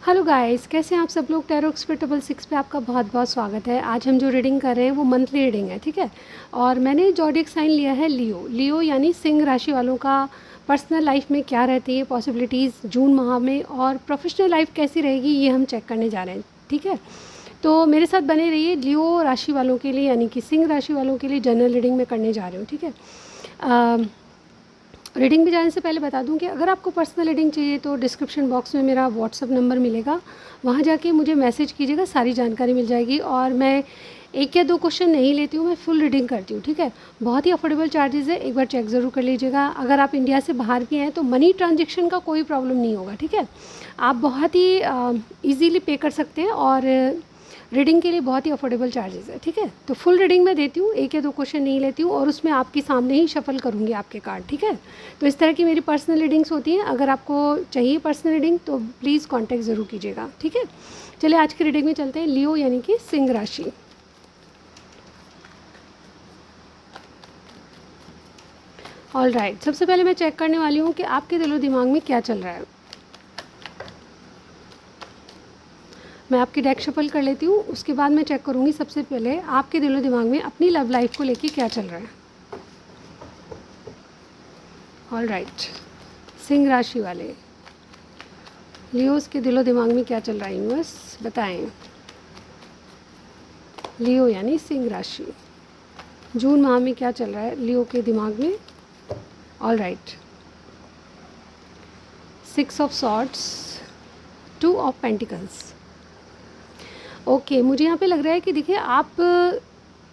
Hello guys, कैसे हैं आप सब लोग। टैरो एक्सपर्ट 666 पे आपका बहुत बहुत स्वागत है। आज हम जो रीडिंग कर रहे हैं वो मंथली रीडिंग है, ठीक है। और मैंने ज़ोडिएक साइन लिया है लियो। लियो यानी सिंह राशि वालों का पर्सनल लाइफ में क्या रहती है पॉसिबिलिटीज़ जून माह में, और प्रोफेशनल लाइफ कैसी रहेगी ये हम चेक करने जा रहे हैं, ठीक है। तो मेरे साथ बने रहिए। लियो राशि वालों के लिए यानी कि सिंह राशि वालों के लिए जनरल रीडिंग में करने जा रहे हो, ठीक है। रीडिंग में जाने से पहले बता दूं कि अगर आपको पर्सनल रीडिंग चाहिए तो डिस्क्रिप्शन बॉक्स में मेरा व्हाट्सअप नंबर मिलेगा, वहाँ जाके मुझे मैसेज कीजिएगा, सारी जानकारी मिल जाएगी। और मैं एक या दो क्वेश्चन नहीं लेती हूँ, मैं फुल रीडिंग करती हूँ, ठीक है। बहुत ही अफोर्डेबल चार्जेस है, एक बार चेक ज़रूर कर लीजिएगा। अगर आप इंडिया से बाहर के हैं तो मनी ट्रांजेक्शन का कोई प्रॉब्लम नहीं होगा, ठीक है। आप बहुत ही ईजीली पे कर सकते हैं और रीडिंग के लिए बहुत ही अफोर्डेबल चार्जेस है, ठीक है। तो फुल रीडिंग मैं देती हूँ, एक या दो क्वेश्चन नहीं लेती हूँ, और उसमें आपके सामने ही शफल करूँगी आपके कार्ड, ठीक है। तो इस तरह की मेरी पर्सनल रीडिंग्स होती हैं। अगर आपको चाहिए पर्सनल रीडिंग तो प्लीज़ कांटेक्ट ज़रूर कीजिएगा, ठीक है। चलिए आज की रीडिंग में चलते हैं। लियो यानी कि सिंह राशि। ऑल राइट, सबसे पहले मैं चेक करने वाली हूँ कि आपके दिलो दिमाग में क्या चल रहा है। मैं आपकी डेक शफल कर लेती हूँ, उसके बाद मैं चेक करूँगी सबसे पहले आपके दिलो दिमाग में अपनी लव लाइफ को लेके क्या चल रहा है। ऑल राइट, सिंह राशि वाले लियोस के दिलो दिमाग में क्या चल रहा है, यूनिवर्स बताएं। लियो यानी सिंह राशि, जून माह में क्या चल रहा है लियो के दिमाग में। All right, 6 of swords, 2 of pentacles. Okay, मुझे यहाँ पे लग रहा है कि देखिए आप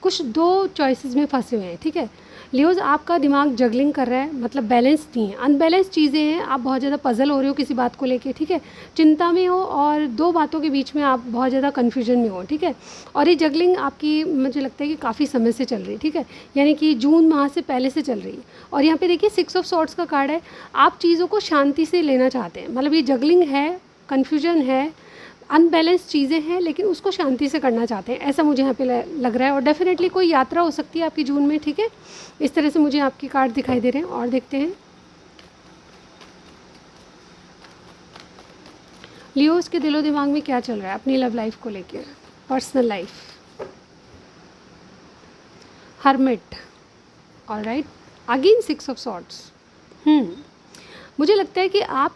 कुछ दो चॉइसेस में फंसे हुए हैं, ठीक है। लियोज आपका दिमाग जगलिंग कर रहा है, मतलब बैलेंस नहीं है, अनबैलेंस चीज़ें हैं। आप बहुत ज़्यादा पजल हो रहे हो किसी बात को लेके, ठीक है, चिंता में हो, और दो बातों के बीच में आप बहुत ज़्यादा कन्फ्यूजन में हो, ठीक है। और ये जगलिंग आपकी मुझे लगता है कि काफ़ी समय से चल रही है, ठीक है, यानी कि जून माह से पहले से चल रही है। और यहाँ पे देखिए 6 ऑफ सॉर्ड्स का कार्ड है। आप चीज़ों को शांति से लेना चाहते हैं, मतलब ये जगलिंग है, कन्फ्यूजन है, अनबैलेंस चीज़ें हैं, लेकिन उसको शांति से करना चाहते हैं, ऐसा मुझे यहाँ पे लग रहा है। और डेफिनेटली कोई यात्रा हो सकती है आपकी जून में, ठीक है। इस तरह से मुझे आपके कार्ड दिखाई दे रहे हैं। और देखते हैं लियोस के दिलो दिमाग में क्या चल रहा है अपनी लव लाइफ को लेके, personal life. Hermit, all right, again 6 of swords. मुझे लगता है कि आप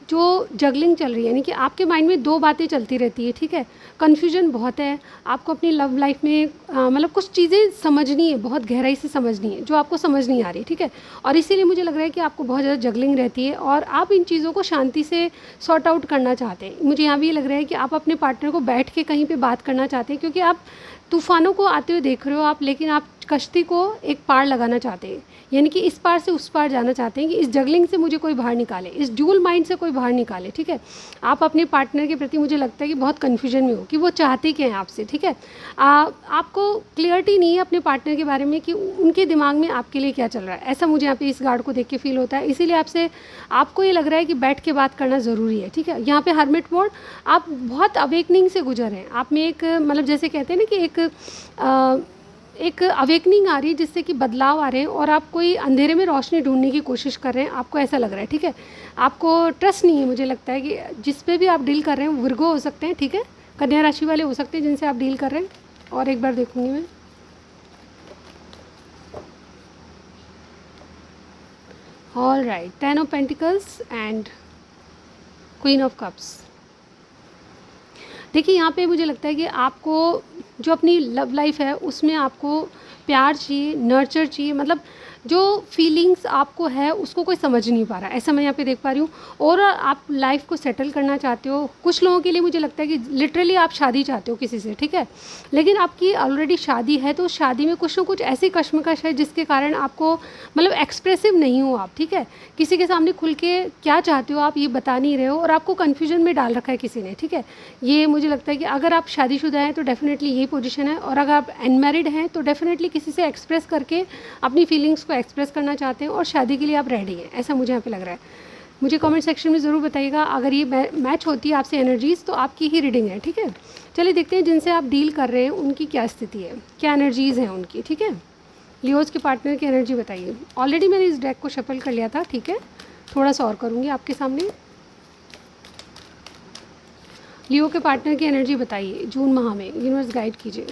जो जगलिंग चल रही है, यानी कि आपके माइंड में दो बातें चलती रहती है, ठीक है। कन्फ्यूजन बहुत है आपको अपनी लव लाइफ में, मतलब कुछ चीज़ें समझनी है, बहुत गहराई से समझनी है जो आपको समझ नहीं आ रही, ठीक है। और इसीलिए मुझे लग रहा है कि आपको बहुत ज़्यादा जगलिंग रहती है और आप इन चीज़ों को शांति से सॉर्ट आउट करना चाहते हैं। मुझे यहाँ भी ये लग रहा है कि आप अपने पार्टनर को बैठ के कहीं पर बात करना चाहते हैं, क्योंकि आप तूफ़ानों को आते हुए देख रहे हो आप, लेकिन आप कश्ती को एक पार लगाना चाहते हैं, यानी कि इस पार से उस पार जाना चाहते हैं कि इस जगलिंग से मुझे कोई बाहर निकाले, इस ड्यूल माइंड से कोई बाहर निकाले, ठीक है। आप अपने पार्टनर के प्रति मुझे लगता है कि बहुत कन्फ्यूजन में हो कि वो चाहते क्या हैं आपसे, ठीक है। आपको क्लियरिटी नहीं है अपने पार्टनर के बारे में कि उनके दिमाग में आपके लिए क्या चल रहा है, ऐसा मुझे यहाँ पे इस गार्ड को देख के फील होता है। इसीलिए आपको ये लग रहा है कि बैठ के बात करना ज़रूरी है, ठीक है। यहाँ पे हर्मिट मोड, आप बहुत अवेकनिंग से गुजर रहे हैं, आप में एक मतलब जैसे कहते हैं ना कि एक अवेकनिंग आ रही है, जिससे कि बदलाव आ रहे हैं, और आप कोई अंधेरे में रोशनी ढूंढने की कोशिश कर रहे हैं, आपको ऐसा लग रहा है, ठीक है। आपको ट्रस्ट नहीं है, मुझे लगता है कि जिस पे भी आप डील कर रहे हैं, विर्गो हो सकते हैं, ठीक है, कन्या राशि वाले हो सकते हैं जिनसे आप डील कर रहे हैं। और एक बार देखूंगी मैं। All right, 10 of pentacles and queen of cups. देखिए यहाँ पे मुझे लगता है कि आपको जो अपनी लव लाइफ है उसमें आपको प्यार चाहिए, नर्चर चाहिए, मतलब जो फीलिंग्स आपको है उसको कोई समझ नहीं पा रहा, ऐसा मैं यहाँ पे देख पा रही हूँ। और आप लाइफ को सेटल करना चाहते हो। कुछ लोगों के लिए मुझे लगता है कि लिटरली आप शादी चाहते हो किसी से, ठीक है, लेकिन आपकी ऑलरेडी शादी है, तो शादी में कुछ ना कुछ ऐसी कश्मकश है जिसके कारण आपको मतलब एक्सप्रेसिव नहीं हो आप, ठीक है। किसी के सामने खुल के क्या चाहते हो आप ये बता नहीं रहे हो, और आपको कन्फ्यूजन में डाल रखा है किसी ने, ठीक है। ये मुझे लगता है कि अगर आप शादीशुदा हैं तो डेफिनेटली यही पोजीशन है, और अगर आप अनमैरिड हैं तो डेफिनेटली किसी से एक्सप्रेस करके अपनी फीलिंग्स को एक्सप्रेस करना चाहते हैं, और शादी के लिए आप रेडी हैं, ऐसा मुझे यहाँ पे लग रहा है। मुझे कमेंट सेक्शन में ज़रूर बताइएगा अगर ये मैच होती है आपसे एनर्जीज़, तो आपकी ही रीडिंग है, ठीक है। चलिए देखते हैं जिनसे आप डील कर रहे हैं उनकी क्या स्थिति है, क्या एनर्जीज़ हैं उनकी, ठीक है। लियोज के पार्टनर की एनर्जी बताइए। ऑलरेडी मैंने इस डेक को शफल कर लिया था, ठीक है, थोड़ा सा और करूँगी आपके सामने। लियो के पार्टनर की एनर्जी बताइए जून माह में, यूनिवर्स गाइड कीजिए।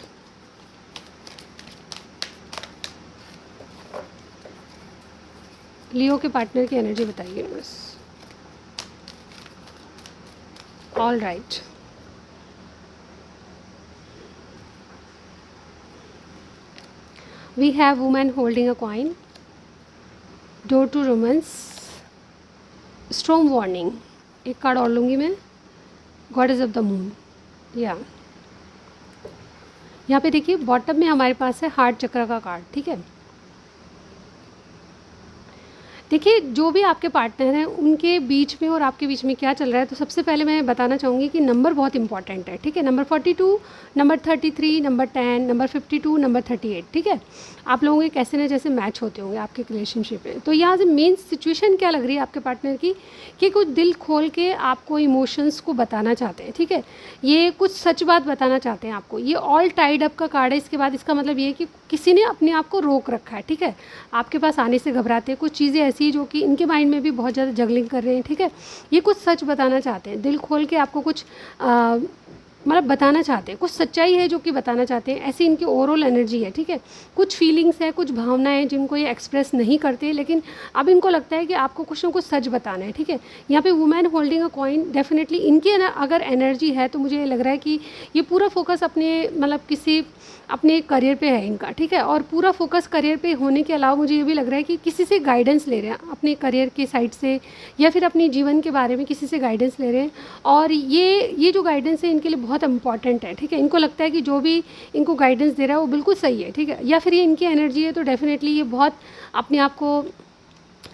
लियो के पार्टनर की एनर्जी बताइए universe. All right, we have women holding a coin, door to romance, storm warning. एक कार्ड और लूँगी मैं, गॉडेस ऑफ द मून। यहाँ पे देखिए बॉटम में हमारे पास है हार्ट चक्र का कार्ड, ठीक है। देखिए जो भी आपके पार्टनर हैं उनके बीच में और आपके बीच में क्या चल रहा है, तो सबसे पहले मैं बताना चाहूँगी कि नंबर बहुत इंपॉर्टेंट है, ठीक है। Number 42, number 33, number 10, number 52, number 38, ठीक है। आप लोगों के कैसे ना जैसे मैच होते होंगे आपके रिलेशनशिप में। तो यहाँ से मेन सिचुएशन क्या लग रही है आपके पार्टनर की, कि कुछ दिल खोल के आपको इमोशंस को बताना चाहते हैं, ठीक है। ये कुछ सच बात बताना चाहते हैं आपको। ये ऑल टाइड अप का कार्ड है, इसके बाद इसका मतलब ये है कि किसी ने अपने आप को रोक रखा है, ठीक है। आपके पास आने से घबराते हैं, कुछ चीज़ें ऐसी जो कि इनके माइंड में भी बहुत ज़्यादा जगलिंग कर रहे हैं, ठीक है। ये कुछ सच बताना चाहते हैं, दिल खोल के आपको कुछ मतलब बताना चाहते हैं, कुछ सच्चाई है जो कि बताना चाहते हैं, ऐसी इनकी ओवरऑल एनर्जी है, ठीक है। कुछ फीलिंग्स है, कुछ भावनाएं जिनको ये एक्सप्रेस नहीं करते, लेकिन अब इनको लगता है कि आपको कुछ ना कुछ सच बताना है, ठीक है। यहाँ पे women holding a coin, definitely इनकी अगर एनर्जी है तो मुझे ये लग रहा है कि ये पूरा फोकस अपने मतलब किसी अपने करियर पे है इनका, ठीक है। और पूरा फोकस करियर पे होने के अलावा मुझे ये भी लग रहा है कि किसी से गाइडेंस ले रहे हैं अपने करियर के साइड से, या फिर अपने जीवन के बारे में किसी से गाइडेंस ले रहे हैं। और ये जो गाइडेंस है इनके लिए बहुत इंपॉर्टेंट है, ठीक है। इनको लगता है कि जो भी इनको गाइडेंस दे रहा है वो बिल्कुल सही है, ठीक है। या फिर ये इनकी एनर्जी है तो डेफिनेटली ये बहुत अपने आप को,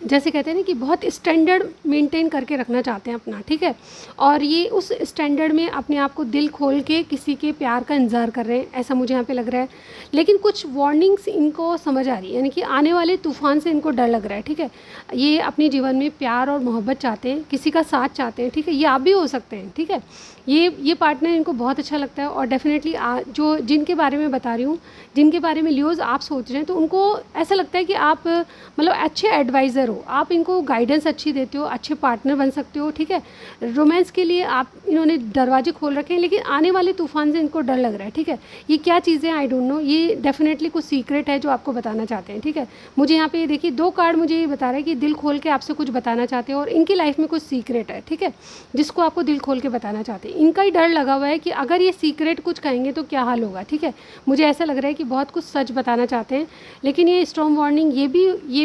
जैसे कहते हैं ना कि बहुत स्टैंडर्ड मेंटेन करके रखना चाहते हैं अपना, ठीक है। और ये उस स्टैंडर्ड में अपने आप को दिल खोल के किसी के प्यार का इंतज़ार कर रहे हैं, ऐसा मुझे यहाँ पे लग रहा है। लेकिन कुछ वार्निंग्स इनको समझ आ रही है, यानी कि आने वाले तूफान से इनको डर लग रहा है, ठीक है। ये अपने जीवन में प्यार और मोहब्बत चाहते हैं, किसी का साथ चाहते हैं, ठीक है। ये आप भी हो सकते हैं, ठीक है। ये पार्टनर इनको बहुत अच्छा लगता है। और डेफिनेटली जो जिनके बारे में बता रही हूँ, जिनके बारे में लियोज आप सोच रहे हैं, तो उनको ऐसा लगता है कि आप मतलब अच्छे एडवाइज़र हो, आप इनको गाइडेंस अच्छी देते हो, अच्छे पार्टनर बन सकते हो, ठीक है। रोमांस के लिए आप इन्होंने दरवाजे खोल रखे हैं, लेकिन आने वाले तूफान से इनको डर लग रहा है, ठीक है। ये क्या चीज़ें आई डोंट नो, ये डेफिनेटली कुछ सीक्रेट है जो आपको बताना चाहते हैं, ठीक है। मुझे यहाँ पे देखिए 2 कार्ड मुझे ये बता रहा है कि दिल खोल के आपसे कुछ बताना चाहते हैं और इनकी लाइफ में कुछ सीक्रेट है, ठीक है, जिसको आपको दिल खोल के बताना चाहते हैं। इनका ही डर लगा हुआ है कि अगर ये सीक्रेट कुछ कहेंगे तो क्या हाल होगा, ठीक है। मुझे ऐसा लग रहा है कि बहुत कुछ सच बताना चाहते हैं, लेकिन ये स्टॉर्म वार्निंग ये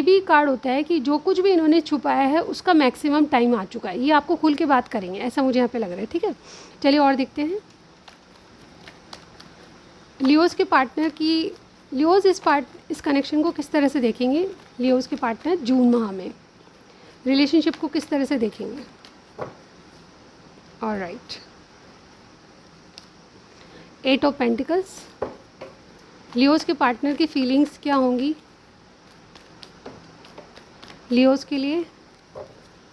भी कार्ड होता है कि जो कुछ भी इन्होंने छुपाया है उसका मैक्सिमम टाइम आ चुका है, ये आपको खुल के बात करेंगे, ऐसा मुझे यहाँ पे लग रहा है, ठीक है। चलिए और देखते हैं लियोज के पार्टनर की, लियोज इस कनेक्शन को किस तरह से देखेंगे, लियोज के पार्टनर जून माह में रिलेशनशिप को किस तरह से देखेंगे। ऑलराइट, 8 ऑफ पेंटिकल्स, लियोज के पार्टनर की फीलिंग्स क्या होंगी, लियोज के लिए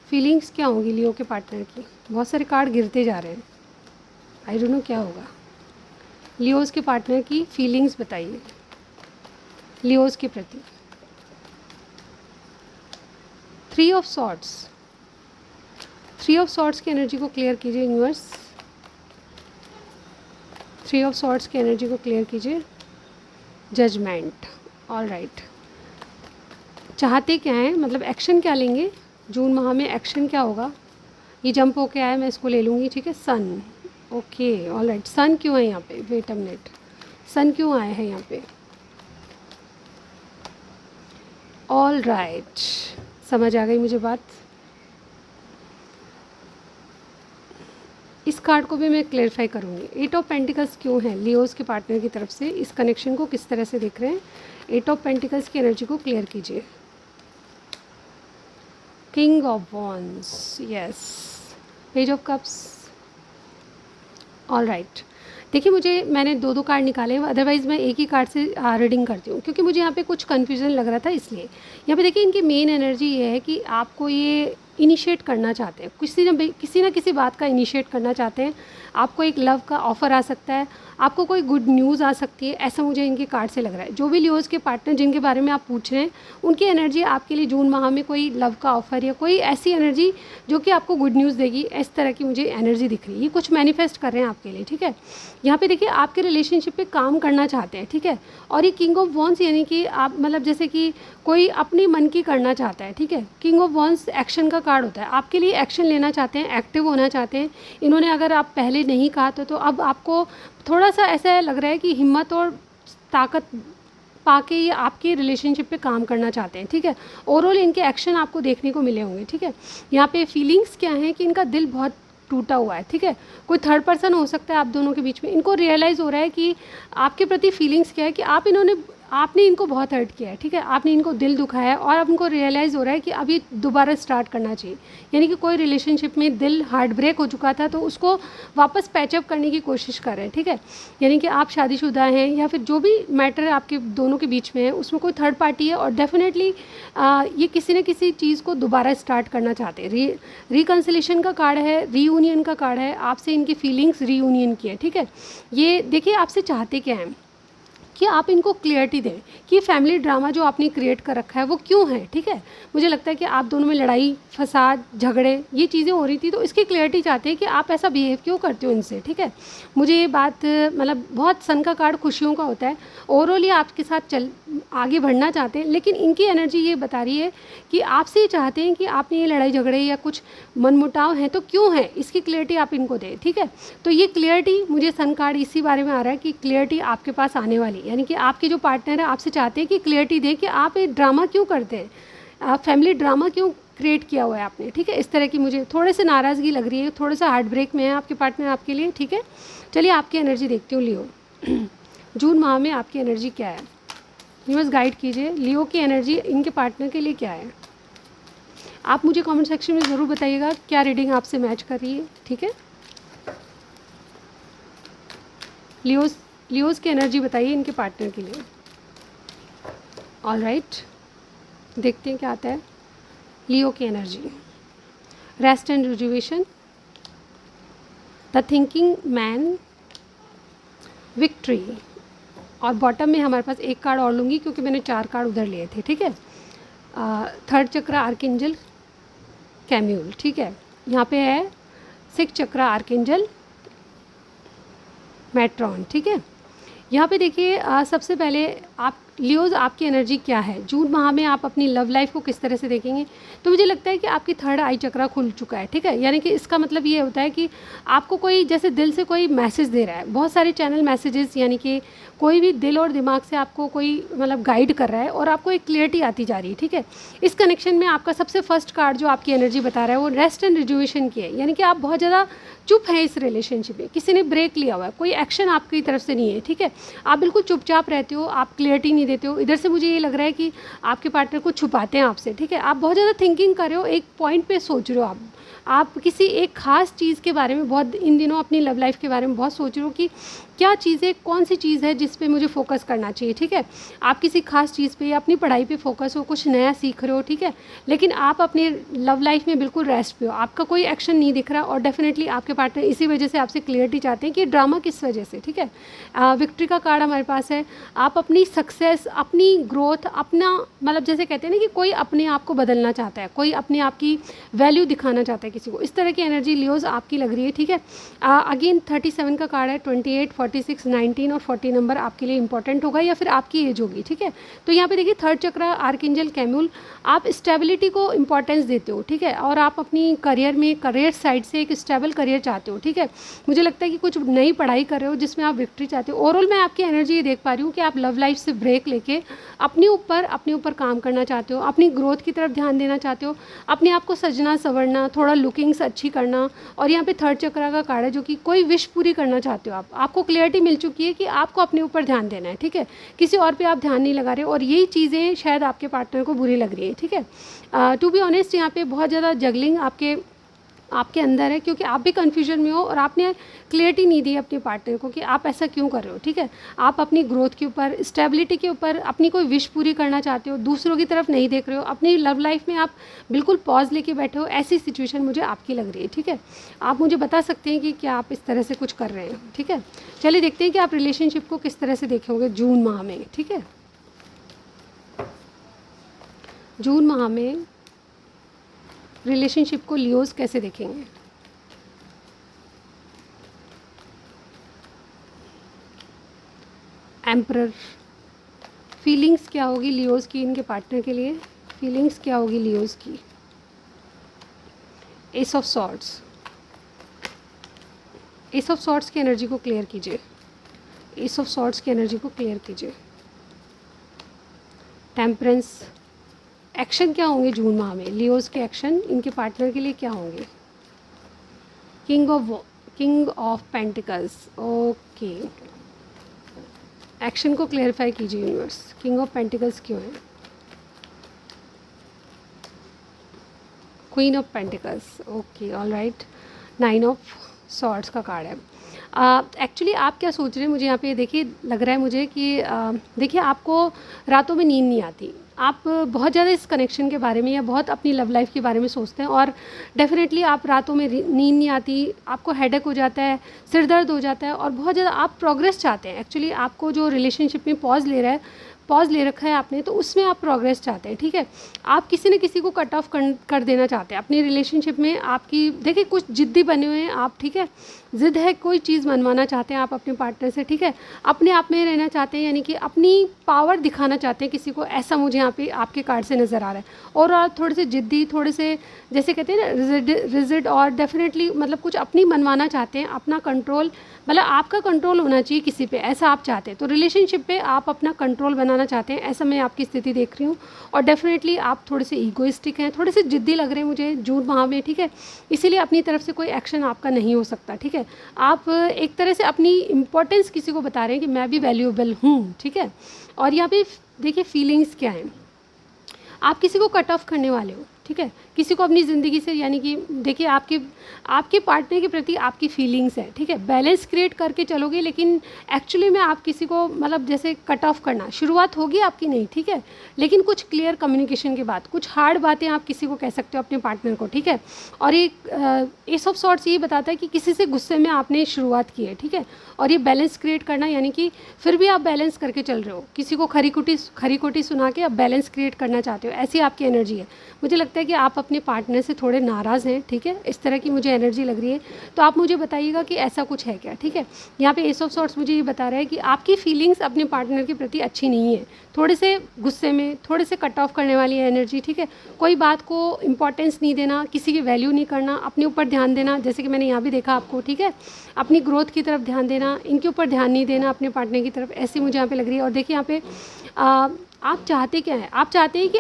फीलिंग्स क्या होंगी लियो के पार्टनर की। बहुत सारे कार्ड गिरते जा रहे हैं, आई डोंट नो क्या होगा। लियोज के पार्टनर की फीलिंग्स बताइए लियोज के प्रति। 3 ऑफ सॉर्ड्स, 3 ऑफ सॉर्ड्स की एनर्जी को क्लियर कीजिए यूनिवर्स। 3 ऑफ सॉर्ड्स की एनर्जी को क्लियर कीजिए। Judgement, all right. चाहते क्या हैं, मतलब एक्शन क्या लेंगे जून माह में, एक्शन क्या होगा। ये जंप होके आया, मैं इसको ले लूँगी, ठीक है। सन, ओके, ऑल राइट। सन क्यों है यहाँ पे, वेट अ मिनट, सन क्यों आया है यहाँ पे। ऑल राइट, समझ आ गई मुझे बात। इस कार्ड को भी मैं क्लेरिफाई करूँगी। 8 ऑफ पेंटिकल्स क्यों है लियोज के पार्टनर की तरफ से, इस कनेक्शन को किस तरह से देख रहे हैं। 8 ऑफ पेंटिकल्स की एनर्जी को क्लियर कीजिए। King of wands, yes, page of cups, all right. देखिए मैंने 2 कार्ड निकाले हैं, अदरवाइज़ मैं एक ही कार्ड से रीडिंग करती हूँ, क्योंकि मुझे यहाँ पे कुछ कन्फ्यूज़न लग रहा था, इसलिए यहाँ पे देखिए इनकी मेन एनर्जी ये है कि आपको ये इनिशिएट करना चाहते हैं, किसी ना किसी बात का इनिशिएट करना चाहते हैं। आपको एक लव का ऑफ़र आ सकता है, आपको कोई गुड न्यूज़ आ सकती है, ऐसा मुझे इनके कार्ड से लग रहा है। जो भी लियोज़ के पार्टनर जिनके बारे में आप पूछ रहे हैं, उनकी एनर्जी आपके लिए जून माह में कोई लव का ऑफ़र या कोई ऐसी एनर्जी जो कि आपको गुड न्यूज़ देगी, इस तरह की मुझे एनर्जी दिख रही है। ये कुछ मैनिफेस्ट कर रहे हैं आपके लिए, ठीक है। यहाँ पे देखिए आपके रिलेशनशिप पे काम करना चाहते हैं, ठीक है। और ये किंग ऑफ वॉन्स यानी कि आप मतलब जैसे कि कोई अपनी मन की करना चाहता है, ठीक है। किंग ऑफ वॉन्स एक्शन का कार्ड होता है, आपके लिए एक्शन लेना चाहते हैं, एक्टिव होना चाहते हैं। इन्होंने अगर आप पहले नहीं कहा तो अब आपको थोड़ा सा ऐसा लग रहा है कि हिम्मत और ताकत पाके ये आपके रिलेशनशिप पे काम करना चाहते हैं, ठीक है। ओवरऑल इनके एक्शन आपको देखने को मिले होंगे, ठीक है। यहाँ पे फीलिंग्स क्या हैं कि इनका दिल बहुत टूटा हुआ है, ठीक है। कोई थर्ड पर्सन हो सकता है आप दोनों के बीच में। इनको रियलाइज़ हो रहा है कि आपके प्रति फीलिंग्स क्या है कि आपने इनको बहुत हर्ट किया है, ठीक है। आपने इनको दिल दुखाया है और अब उनको रियलाइज़ हो रहा है कि अब ये दोबारा स्टार्ट करना चाहिए। यानी कि कोई रिलेशनशिप में दिल हार्ट ब्रेक हो चुका था तो उसको वापस पैचअप करने की कोशिश कर रहे हैं, ठीक है। यानी कि आप शादीशुदा हैं या फिर जो भी मैटर आपके दोनों के बीच में है उसमें कोई थर्ड पार्टी है और डेफिनेटली ये किसी न किसी चीज़ को दोबारा स्टार्ट करना चाहते हैं। रिकन्सिलेशन का कार्ड है, रीयूनियन का कार्ड है, आपसे इनकी फीलिंग्स रीयूनियन की है, ठीक है। ये देखिए आपसे चाहते क्या हैं कि आप इनको क्लियरिटी दें कि फैमिली ड्रामा जो आपने क्रिएट कर रखा है वो क्यों है, ठीक है। मुझे लगता है कि आप दोनों में लड़ाई फसाद झगड़े ये चीज़ें हो रही थी तो इसकी क्लियरिटी चाहते हैं कि आप ऐसा बिहेव क्यों करते हो इनसे, ठीक है। मुझे ये बात मतलब बहुत सन का कार्ड खुशियों का होता है। ओवरऑल ये आपके साथ आगे बढ़ना चाहते हैं, लेकिन इनकी एनर्जी ये बता रही है कि आपसे ये चाहते हैं कि आपने ये लड़ाई झगड़े या कुछ मनमुटाव हैं तो क्यों है, इसकी क्लियरिटी आप इनको दें, ठीक है। तो ये क्लियरिटी मुझे सन कार्ड इसी बारे में आ रहा है कि क्लियरिटी आपके पास आने वाली, यानी कि आपके जो पार्टनर है आपसे चाहते हैं कि क्लियरिटी दें कि आप ये ड्रामा क्यों करते हैं, आप फैमिली ड्रामा क्यों क्रिएट किया हुआ है आपने, ठीक है। इस तरह की मुझे थोड़े से नाराज़गी लग रही है, थोड़ा सा हार्ट ब्रेक में है आपके पार्टनर आपके लिए, ठीक है। चलिए आपकी एनर्जी देखती हूँ लियो। जून माह में आपकी एनर्जी क्या है, यूनिवर्स गाइड कीजिए। लियो की एनर्जी इनके पार्टनर के लिए क्या है, आप मुझे कमेंट सेक्शन में ज़रूर बताइएगा क्या रीडिंग आपसे मैच कर रही है, ठीक है। लियोज़ की एनर्जी बताइए इनके पार्टनर के लिए। ऑलराइट, देखते हैं क्या आता है। लियो की energy, rest and rejuvenation, the thinking man, victory, और बॉटम में हमारे पास एक कार्ड और लूँगी क्योंकि मैंने 4 कार्ड उधर लिए थे, ठीक है। थर्ड चक्र आर्कएंजल कैम्यूल, ठीक है। यहाँ पे है 6 चक्र आर्कएंजल मैट्रॉन, ठीक है। यहाँ पे देखिए सबसे पहले आप लियोज़ आपकी एनर्जी क्या है, जून माह में आप अपनी लव लाइफ को किस तरह से देखेंगे। तो मुझे लगता है कि आपकी थर्ड आई चक्रा खुल चुका है, ठीक है। यानी कि इसका मतलब ये होता है कि आपको कोई जैसे दिल से कोई मैसेज दे रहा है, बहुत सारे चैनल मैसेजेस, यानी कि कोई भी दिल और दिमाग से आपको कोई मतलब गाइड कर रहा है और आपको एक क्लियरिटी आती जा रही है, ठीक है। इस कनेक्शन में आपका सबसे फर्स्ट कार्ड जो आपकी एनर्जी बता रहा है वो रेस्ट एंड रिजुवेशन की है, यानी कि आप बहुत ज़्यादा चुप हैं इस रिलेशनशिप में, किसी ने ब्रेक लिया हुआ है, कोई एक्शन आपकी तरफ से नहीं है, ठीक है। आप बिल्कुल चुपचाप रहते हो, आप क्लियरिटी नहीं देते हो। इधर से मुझे ये लग रहा है कि आपके पार्टनर को छुपाते हैं आपसे, ठीक है। आप बहुत ज़्यादा थिंकिंग कर रहे हो, एक पॉइंट पे सोच रहे हो, आप किसी एक ख़ास चीज़ के बारे में बहुत इन दिनों अपनी लव लाइफ के बारे में बहुत सोच रहे हो कि क्या चीज़ें, कौन सी चीज़ है जिस पे मुझे फोकस करना चाहिए, ठीक है। आप किसी खास चीज़ पे या अपनी पढ़ाई पे फोकस हो, कुछ नया सीख रहे हो, ठीक है। लेकिन आप अपने लव लाइफ में बिल्कुल रेस्ट पे हो, आपका कोई एक्शन नहीं दिख रहा और डेफिनेटली आपके पार्टनर इसी वजह से आपसे क्लियरिटी चाहते हैं कि ड्रामा किस वजह से, ठीक है। विक्ट्री का कार्ड हमारे पास है। आप अपनी सक्सेस, अपनी ग्रोथ, अपना मतलब जैसे कहते हैं ना कि कोई अपने आप को बदलना चाहता है, कोई अपने आप की वैल्यू दिखाना चाहता है किसी को, इस तरह की एनर्जी लियोज़ आपकी लग रही है, ठीक है। अगेन 37 का कार्ड है, 28, 46, 19 और 40 नंबर आपके लिए इंपॉर्टेंट होगा या फिर आपकी एज होगी, ठीक है। तो यहाँ पे देखिए थर्ड चक्र आर्कएंजल कैम्यूल, आप स्टेबिलिटी को इंपॉर्टेंस देते हो, ठीक है। और आप अपनी करियर में, करियर साइड से एक स्टेबल करियर चाहते हो, ठीक है। मुझे लगता है कि कुछ नई पढ़ाई कर रहे हो जिसमें आप विक्ट्री चाहते हो। ओवरऑल मैं आपकी एनर्जी ये देख पा रही हूँ कि आप लव लाइफ से ब्रेक लेके अपने ऊपर काम करना चाहते हो, अपनी ग्रोथ की तरफ ध्यान देना चाहते हो, अपने आप को सजना संवरना, थोड़ा लुकिंग्स अच्छी करना। और यहाँ पे थर्ड चक्र का कार्ड है जो कि कोई विश पूरी करना चाहते हो, आपको क्लियरिटी मिल चुकी है कि आपको अपने ऊपर ध्यान देना है, ठीक है। किसी और पे आप ध्यान नहीं लगा रहे और यही चीज़ें शायद आपके पार्टनर को बुरी लग रही है, ठीक है। टू बी ऑनेस्ट यहाँ पे बहुत ज़्यादा जगलिंग आपके आपके अंदर है, क्योंकि आप भी कन्फ्यूजन में हो और आपने क्लियरिटी नहीं दी अपने पार्टनर को कि आप ऐसा क्यों कर रहे हो, ठीक है। आप अपनी ग्रोथ के ऊपर, स्टेबिलिटी के ऊपर अपनी कोई विश पूरी करना चाहते हो, दूसरों की तरफ नहीं देख रहे हो, अपनी लव लाइफ में आप बिल्कुल पॉज लेके बैठे हो, ऐसी सिचुएशन मुझे आपकी लग रही है, ठीक है। आप मुझे बता सकते हैं कि क्या आप इस तरह से कुछ कर रहे हैं, ठीक है। चलिए देखते हैं कि आप रिलेशनशिप को किस तरह से देखेंगे जून माह में, ठीक है। जून माह में रिलेशनशिप को लियोज कैसे देखेंगे। एम्परर, फीलिंग्स क्या होगी लियोज की इनके पार्टनर के लिए, फीलिंग्स क्या होगी लियोज की। S of swords, S of swords की एनर्जी को क्लियर कीजिए, एस ऑफ सॉर्ड्स की एनर्जी को क्लियर कीजिए। टेम्परेंस, एक्शन क्या होंगे जून माह में, लियोज के एक्शन इनके पार्टनर के लिए क्या होंगे। King of pentacles, okay, action को क्लेरिफाई कीजिए यूनिवर्स, किंग ऑफ पेंटिकल्स क्यों है। Queen of pentacles, okay, all right. Nine of swords का कार्ड है। एक्चुअली आप क्या सोच रहे हैं, मुझे यहाँ पे देखिए लग रहा है मुझे कि देखिए आपको रातों में नींद नहीं आती, आप बहुत ज़्यादा इस कनेक्शन के बारे में या बहुत अपनी लव लाइफ के बारे में सोचते हैं और डेफिनेटली आप रातों में नींद नहीं आती, आपको हेडेक हो जाता है, सिर दर्द हो जाता है और बहुत ज़्यादा आप प्रोग्रेस चाहते हैं। एक्चुअली आपको जो रिलेशनशिप में पॉज ले रखा है आपने, तो उसमें आप प्रोग्रेस चाहते हैं, ठीक है। आप किसी न किसी को कट ऑफ कर देना चाहते हैं अपनी रिलेशनशिप में। आपकी देखिए कुछ ज़िद्दी बने हुए हैं आप, ठीक है, ज़िद है, कोई चीज़ मनवाना चाहते हैं आप अपने पार्टनर से, ठीक है। अपने आप में रहना चाहते हैं, यानी कि अपनी पावर दिखाना चाहते हैं किसी को, ऐसा मुझे यहाँ पे आपके कार्ड से नज़र आ रहा है। और आप थोड़े से ज़िद्दी, थोड़े से जैसे कहते हैं ना रिजिड, और डेफिनेटली मतलब कुछ अपनी मनवाना चाहते हैं, अपना कंट्रोल, मतलब आपका कंट्रोल होना चाहिए किसी पे, ऐसा आप चाहते हैं। तो रिलेशनशिप पे आप अपना कंट्रोल बनाना चाहते हैं, ऐसा मैं आपकी स्थिति देख रही हूँ। और डेफिनेटली आप थोड़े से ईगोइस्टिक हैं, थोड़े से जिद्दी लग रहे हैं मुझे जून माह में, ठीक है। इसीलिए अपनी तरफ से कोई एक्शन आपका नहीं हो सकता, ठीक है। आप एक तरह से अपनी इम्पोर्टेंस किसी को बता रहे हैं कि मैं भी वैल्यूएबल हूँ, ठीक है। और यहाँ पे देखिए फीलिंग्स क्या हैं, आप किसी को कट ऑफ करने वाले हो, ठीक है, किसी को अपनी ज़िंदगी से, यानी कि देखिए आपके पार्टनर के प्रति आपकी फीलिंग्स है, ठीक है। बैलेंस क्रिएट करके चलोगे, लेकिन एक्चुअली में आप किसी को मतलब जैसे कट ऑफ करना, शुरुआत होगी आपकी नहीं, ठीक है, लेकिन कुछ क्लियर कम्युनिकेशन के बाद कुछ हार्ड बातें आप किसी को कह सकते हो अपने पार्टनर को, ठीक है। और एक एस ऑफ सॉर्ड्स ये बताता है कि किसी से गुस्से में आपने शुरुआत की है, ठीक है। और ये बैलेंस क्रिएट करना, यानी कि फिर भी आप बैलेंस करके चल रहे हो, किसी को खरी खोटी सुना के आप बैलेंस क्रिएट करना चाहते हो, ऐसी आपकी एनर्जी है। मुझे लगता है कि आप अपने पार्टनर से थोड़े नाराज़ हैं, ठीक है, इस तरह की मुझे एनर्जी लग रही है। तो आप मुझे बताइएगा कि ऐसा कुछ है क्या, ठीक है। यहाँ पे एस ऑफ सॉर्ड्स मुझे ये बता रहा है कि आपकी फीलिंग्स अपने पार्टनर के प्रति अच्छी नहीं है, थोड़े से गुस्से में, थोड़े से कट ऑफ करने वाली एनर्जी, ठीक है। कोई बात को इंपॉर्टेंस नहीं देना, किसी की वैल्यू नहीं करना, अपने ऊपर ध्यान देना, जैसे कि मैंने यहाँ भी देखा आपको, ठीक है। अपनी ग्रोथ की तरफ ध्यान देना, इनके ऊपर ध्यान नहीं देना अपने पार्टनर की तरफ, ऐसी मुझे यहाँ पे लग रही है। और देखिए यहाँ पे आप चाहते क्या हैं, आप चाहते हैं कि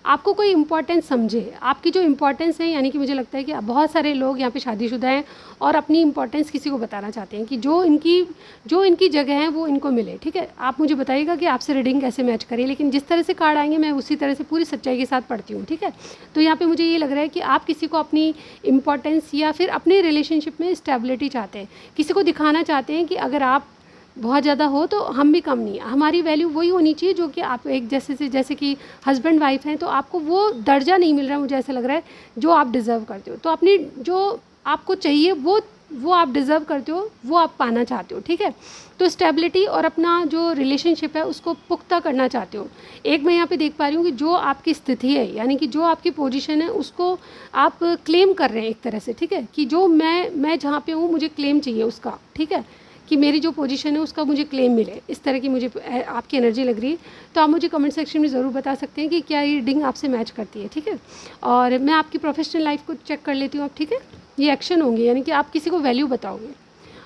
आपको कोई इम्पोर्टेंस समझे, आपकी जो इम्पोर्टेंस है, यानी कि मुझे लगता है कि बहुत सारे लोग यहाँ पे शादीशुदा हैं और अपनी इम्पोर्टेंस किसी को बताना चाहते हैं कि जो इनकी जगह है वो इनको मिले, ठीक है। आप मुझे बताइएगा कि आपसे रीडिंग कैसे मैच करें, लेकिन जिस तरह से कार्ड आएंगे मैं उसी तरह से पूरी सच्चाई के साथ पढ़ती हूँ, ठीक है। तो यहाँ पे मुझे ये लग रहा है कि आप किसी को अपनी इम्पोर्टेंस या फिर अपने रिलेशनशिप में स्टेबिलिटी चाहते हैं, किसी को दिखाना चाहते हैं कि अगर आप बहुत ज़्यादा हो तो हम भी कम नहीं, हमारी वैल्यू वही होनी चाहिए जो कि आप एक जैसे कि हस्बैंड वाइफ हैं, तो आपको वो दर्जा नहीं मिल रहा, मुझे ऐसा लग रहा है जो आप डिज़र्व करते हो। तो अपनी जो आपको चाहिए वो आप डिज़र्व करते हो, वो आप पाना चाहते हो, ठीक है। तो स्टेबिलिटी और अपना जो रिलेशनशिप है उसको पुख्ता करना चाहते हो। एक मैं यहाँ पे देख पा रही हूँ कि जो आपकी स्थिति है, यानी कि जो आपकी पोजीशन है उसको आप क्लेम कर रहे हैं एक तरह से, ठीक है, कि जो मैं जहाँ पे हूँ मुझे क्लेम चाहिए उसका, ठीक है, कि मेरी जो पोजीशन है उसका मुझे क्लेम मिले, इस तरह की मुझे आपकी एनर्जी लग रही है। तो आप मुझे कमेंट सेक्शन में ज़रूर बता सकते हैं कि क्या ये रीडिंग आपसे मैच करती है, ठीक है। और मैं आपकी प्रोफेशनल लाइफ को चेक कर लेती हूँ अब, ठीक है। ये एक्शन होंगे, यानी कि आप किसी को वैल्यू बताओगे।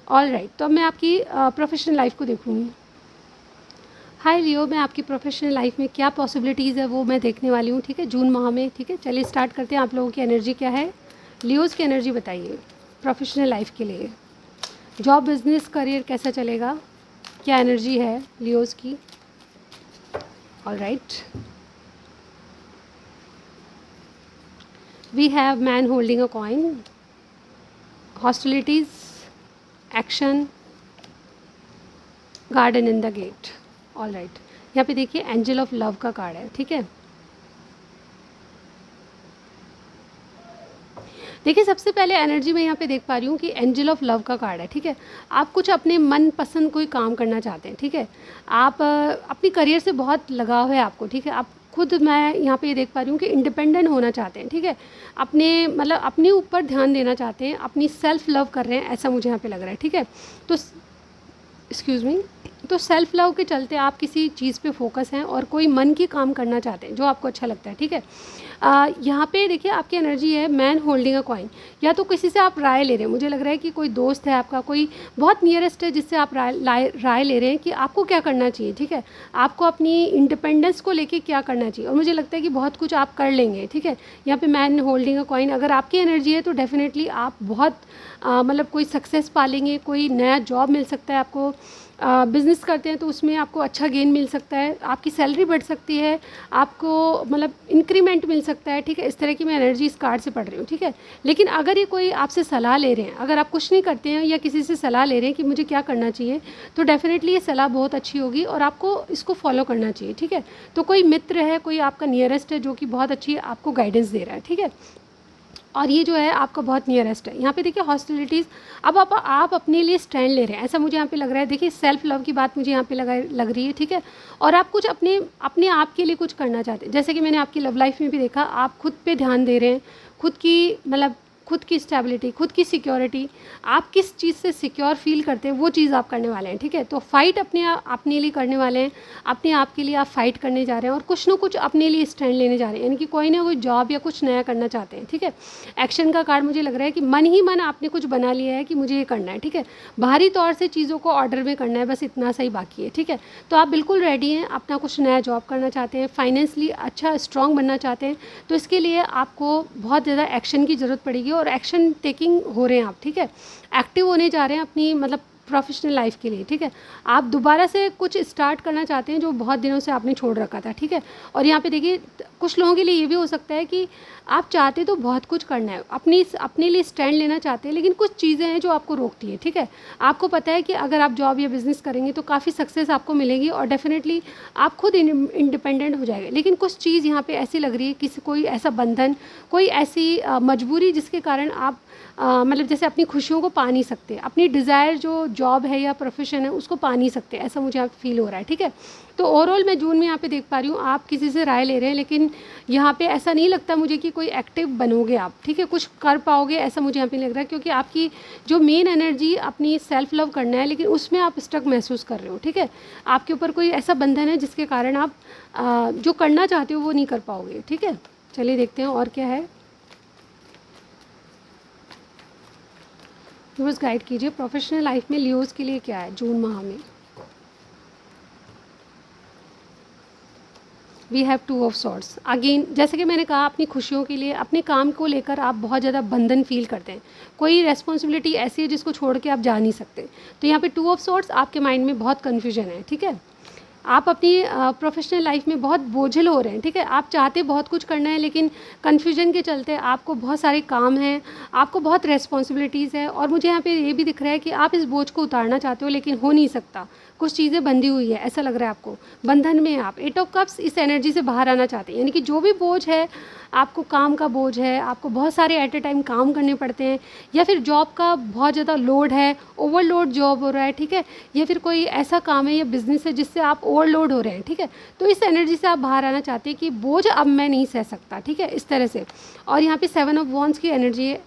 ऑल राइट, तो अब मैं आपकी प्रोफेशनल लाइफ को देखूँगी। हाय लियो, मैं आपकी प्रोफेशनल लाइफ में क्या पॉसिबिलिटीज़ है वो मैं देखने वाली हूँ, ठीक है, जून माह में, ठीक है। चलिए स्टार्ट करते हैं। आप लोगों की एनर्जी क्या है, लियोज़ की एनर्जी बताइए प्रोफेशनल लाइफ के लिए। जॉब, बिजनेस, करियर कैसा चलेगा, क्या एनर्जी है लियोज़ की। All right, we have man holding a coin, hostilities, action, garden in the gate. All right, यहाँ पे देखिए एंजल ऑफ लव का कार्ड है, ठीक है। देखिए सबसे पहले एनर्जी मैं यहाँ पे देख पा रही हूँ कि एंजल ऑफ लव का कार्ड है, ठीक है। आप कुछ अपने मन पसंद कोई काम करना चाहते हैं, ठीक है। आप अपनी करियर से बहुत लगाव है आपको, ठीक है। आप खुद, मैं यहाँ पे ये देख पा रही हूँ कि इंडिपेंडेंट होना चाहते हैं, ठीक है। अपने मतलब अपने ऊपर ध्यान देना चाहते हैं, अपनी सेल्फ लव कर रहे हैं, ऐसा मुझे यहाँ पे लग रहा है, ठीक है। तो एक्सक्यूज़ मी, तो सेल्फ लव के चलते आप किसी चीज़ पे फोकस हैं और कोई मन की काम करना चाहते हैं जो आपको अच्छा लगता है, ठीक है। यहाँ पे देखिए आपकी एनर्जी है मैन होल्डिंग अ कॉइन। या तो किसी से आप राय ले रहे हैं, मुझे लग रहा है कि कोई दोस्त है आपका, कोई बहुत नियरेस्ट है जिससे आप राय ले रहे हैं कि आपको क्या करना चाहिए, ठीक है। आपको अपनी इंडिपेंडेंस को लेके क्या करना चाहिए, और मुझे लगता है कि बहुत कुछ आप कर लेंगे, ठीक है। यहाँ पे मैन होल्डिंग अ कॉइन अगर आपकी एनर्जी है तो डेफिनेटली आप बहुत मतलब कोई सक्सेस पालेंगे, कोई नया जॉब मिल सकता है आपको। बिज़नेस करते हैं तो उसमें आपको अच्छा गेन मिल सकता है, आपकी सैलरी बढ़ सकती है, आपको मतलब इंक्रीमेंट मिल सकता है, ठीक है। इस तरह की मैं एनर्जी इस कार्ड से पढ़ रही हूँ, ठीक है। लेकिन अगर ये कोई आपसे सलाह ले रहे हैं, अगर आप कुछ नहीं करते हैं या किसी से सलाह ले रहे हैं कि मुझे क्या करना चाहिए, तो डेफिनेटली ये सलाह बहुत अच्छी होगी और आपको इसको फॉलो करना चाहिए, ठीक है। तो कोई मित्र है, कोई आपका नियरेस्ट है जो कि बहुत अच्छी आपको गाइडेंस दे रहा है, ठीक है। और ये जो है आपका बहुत नियरेस्ट है। यहाँ पे देखिए हॉस्टिलिटीज़, अब आप अपने लिए स्टैंड ले रहे हैं, ऐसा मुझे यहाँ पे लग रहा है। देखिए सेल्फ लव की बात मुझे यहाँ पे लग रही है, ठीक है। और आप कुछ अपने अपने आप के लिए कुछ करना चाहते हैं, जैसे कि मैंने आपकी लव लाइफ में भी देखा, आप खुद पे ध्यान दे रहे हैं, खुद की मतलब खुद की स्टेबिलिटी, खुद की सिक्योरिटी, आप किस चीज़ से सिक्योर फील करते हैं वो चीज़ आप करने वाले हैं, ठीक है। तो फाइट अपने लिए करने वाले हैं, अपने आप के लिए आप फाइट करने जा रहे हैं और कुछ ना कुछ अपने लिए स्टैंड लेने जा रहे हैं, यानी कि कोई ना कोई जॉब या कुछ नया करना चाहते हैं, ठीक है। एक्शन का कार्ड मुझे लग रहा है कि मन ही मन आपने कुछ बना लिया है कि मुझे ये करना है, ठीक है। बाहरी तौर से चीज़ों को ऑर्डर में करना है, बस इतना सा ही बाकी है, ठीक है। तो आप बिल्कुल रेडी हैं, अपना कुछ नया जॉब करना चाहते हैं, फाइनेंशियली अच्छा स्ट्रॉन्ग बनना चाहते हैं, तो इसके लिए आपको बहुत ज़्यादा एक्शन की ज़रूरत पड़ेगी और एक्शन टेकिंग हो रहे हैं आप, ठीक है। एक्टिव होने जा रहे हैं अपनी मतलब प्रोफेशनल लाइफ के लिए, ठीक है। आप दोबारा से कुछ स्टार्ट करना चाहते हैं जो बहुत दिनों से आपने छोड़ रखा था, ठीक है। और यहाँ पे देखिए कुछ लोगों के लिए ये भी हो सकता है कि आप चाहते तो बहुत कुछ करना है, अपने लिए स्टैंड लेना चाहते हैं, लेकिन कुछ चीज़ें हैं जो आपको रोकती है, ठीक है। आपको पता है कि अगर आप जॉब या बिज़नेस करेंगे तो काफ़ी सक्सेस आपको मिलेगी और डेफिनेटली आप खुद इंडिपेंडेंट हो जाएंगे, लेकिन कुछ चीज़ यहाँ पे ऐसी लग रही है, किसी कोई ऐसा बंधन, कोई ऐसी मजबूरी जिसके कारण आप मतलब जैसे अपनी खुशियों को पा नहीं सकते, अपनी डिज़ायर जो जॉब है या प्रोफेशन है उसको पा नहीं सकते, ऐसा मुझे यहाँ फील हो रहा है, ठीक है। तो ओवरऑल मैं जून में यहाँ पे देख पा रही हूँ आप किसी से राय ले रहे हैं, लेकिन यहाँ पे ऐसा नहीं लगता मुझे कि कोई एक्टिव बनोगे आप, ठीक है, कुछ कर पाओगे ऐसा मुझे यहाँ पे लग रहा है, क्योंकि आपकी जो मेन एनर्जी अपनी सेल्फ लव करना है, लेकिन उसमें आप स्टक महसूस कर रहे हो, ठीक है। आपके ऊपर कोई ऐसा बंधन है जिसके कारण आप जो करना चाहते हो वो नहीं कर पाओगे, ठीक है। चलिए देखते हैं और क्या है। व्यूअर्स गाइड कीजिए प्रोफेशनल लाइफ में लियोज़ के लिए क्या है जून माह में। We have two of swords again, जैसे कि मैंने कहा अपनी खुशियों के लिए, अपने काम को लेकर आप बहुत ज़्यादा बंधन फील करते हैं, कोई रेस्पॉन्सिबिलिटी ऐसी है जिसको छोड़ के आप जा नहीं सकते। तो यहाँ पे टू ऑफ सॉर्ड्स आपके माइंड में बहुत कन्फ्यूजन है, ठीक है। आप अपनी प्रोफेशनल लाइफ में बहुत बोझिल हो रहे हैं, ठीक है। आप चाहते बहुत कुछ करना है, लेकिन कन्फ्यूजन के चलते आपको बहुत सारे काम हैं, आपको बहुत रेस्पॉन्सिबिलिटीज़ है, और मुझे यहाँ पे ये भी दिख रहा है कि आप इस बोझ को उतारना चाहते हो लेकिन हो नहीं सकता, कुछ चीज़ें बंधी हुई है, ऐसा लग रहा है आपको, बंधन में आप 8 ऑफ कप्स इस एनर्जी से बाहर आना चाहते हैं, यानी कि जो भी बोझ है, आपको काम का बोझ है, आपको बहुत सारे एट ए टाइम काम करने पड़ते हैं, या फिर जॉब का बहुत ज़्यादा लोड है, ओवरलोड जॉब हो रहा है, ठीक है, या फिर कोई ऐसा काम है या बिज़नेस है जिससे आप ओवरलोड हो रहे हैं, ठीक है। तो इस एनर्जी से आप बाहर आना चाहते हैं कि बोझ अब मैं नहीं सह सकता, ठीक है, इस तरह से। और यहाँ पे 7 ऑफ वॉन्ड्स की एनर्जी है।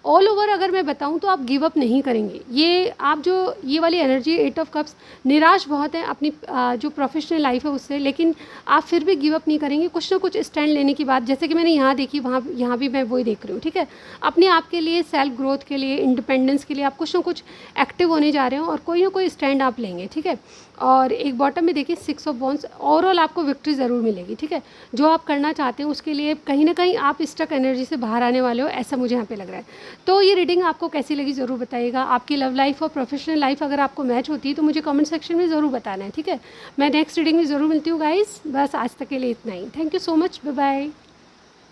ऑल ओवर अगर मैं बताऊं तो आप गिव अप नहीं करेंगे, ये आप जो ये वाली एनर्जी 8 ऑफ कप्स, निराश बहुत है अपनी जो प्रोफेशनल लाइफ है उससे, लेकिन आप फिर भी गिव अप नहीं करेंगे, कुछ ना कुछ स्टैंड लेने की बात, जैसे कि मैंने यहाँ देखी वहाँ यहाँ भी मैं वही देख रही हूँ, ठीक है। अपने आप के लिए, सेल्फ ग्रोथ के लिए, इंडिपेंडेंस के लिए आप कुछ ना कुछ एक्टिव होने जा रहे हो और कोई ना कोई स्टैंड आप लेंगे, ठीक है। और एक बॉटम में देखिए 6 ऑफ वॉन्ड्स, ओवरऑल आपको विक्ट्री ज़रूर मिलेगी, ठीक है। जो आप करना चाहते हैं उसके लिए कहीं ना कहीं आप स्टक एनर्जी से बाहर आने वाले हो, ऐसा मुझे यहाँ पे लग रहा है। तो ये रीडिंग आपको कैसी लगी ज़रूर बताइएगा। आपकी लव लाइफ और प्रोफेशनल लाइफ अगर आपको मैच होती है तो मुझे कमेंट सेक्शन में ज़रूर बताना है, ठीक है। मैं नेक्स्ट रीडिंग में ज़रूर मिलती हूँ गाइस, बस आज तक के लिए इतना ही। Thank you so much, bye bye.